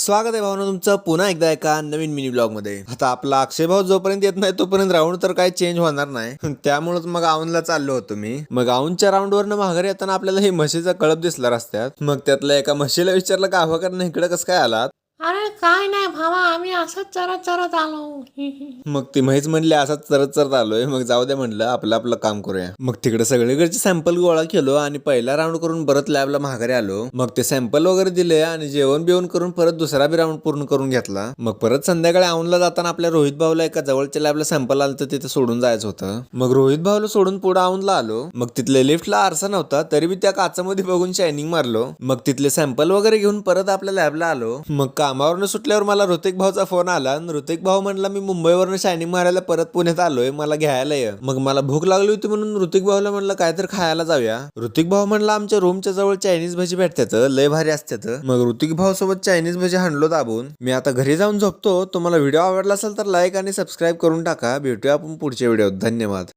स्वागत आहे भावना तुमचं पुन्हा एकदा एका नवीन मिनी ब्लॉग मध्ये। आता आपला अक्षय भाऊ जोपर्यंत येत नाही तोपर्यंत राऊंड तर काही चेंज होणार नाही, त्यामुळेच मग औंधला चाललो होतो मी। मग औंधच्या राऊंड वरनं माघारी येताना आपल्याला ही म्हशीचा कळप दिसला रस्त्यात। मग त्यातल्या एका म्हशीला विचारलं का हवा करणं इकडे कसं काय आलात? अरे काय नाही भावा, आम्ही असंच चरत चरत आलो. मग ती म्हैस म्हणली असाच चरत चरत आलोय, मग जाऊ द्या म्हणलं आपलं आपलं काम करूया। मग तिकडे सगळीकडचे सॅम्पल गोळा केलो आणि पहिला राऊंड करून परत लॅबला माघारी आलो। मग ते सॅम्पल वगैरे दिले आणि जेवण बिवण करून परत दुसरा बी राऊंड पूर्ण करून घेतला। मग परत संध्याकाळी औंधला जाताना आपल्या रोहित भाऊला एका जवळच्या लॅबला सॅम्पल आलं तर तिथे सोडून जायचं होतं। मग रोहित भाऊला सोडून पुढे औंधला आलो। मग तिथले लिफ्टला आरसा नव्हता तरी बी त्या काचामध्ये बघून शायनिंग मारलो। मग तिथले सॅम्पल वगैरे घेऊन परत आपल्या लॅबला आलो। मग कामावरनं सुटल्यावर मला ऋतिक भाऊचा फोन आला आणि ऋतिक भाऊ म्हणला मी मुंबईवरनं शायनिंग मारायला परत पुण्यात आलोय, मला घ्यायला ये। मग मला भूक लागली होती म्हणून ऋतिक भाऊला म्हणलं काहीतरी खायला जाऊया। ऋतिक भाऊ म्हणला आमच्या रूमच्या जवळ चायनीज भजी भेटतात, लय भारी असतात। मग ऋतिक भाऊ सोबत चायनीज भजी हाणलो दाबून। मी आता घरी जाऊन झोपतो। तुम्हाला व्हिडिओ आवडला असेल तर लाईक आणि सबस्क्राईब करून टाका। भेटूया आपण पुढच्या व्हिडिओत। धन्यवाद।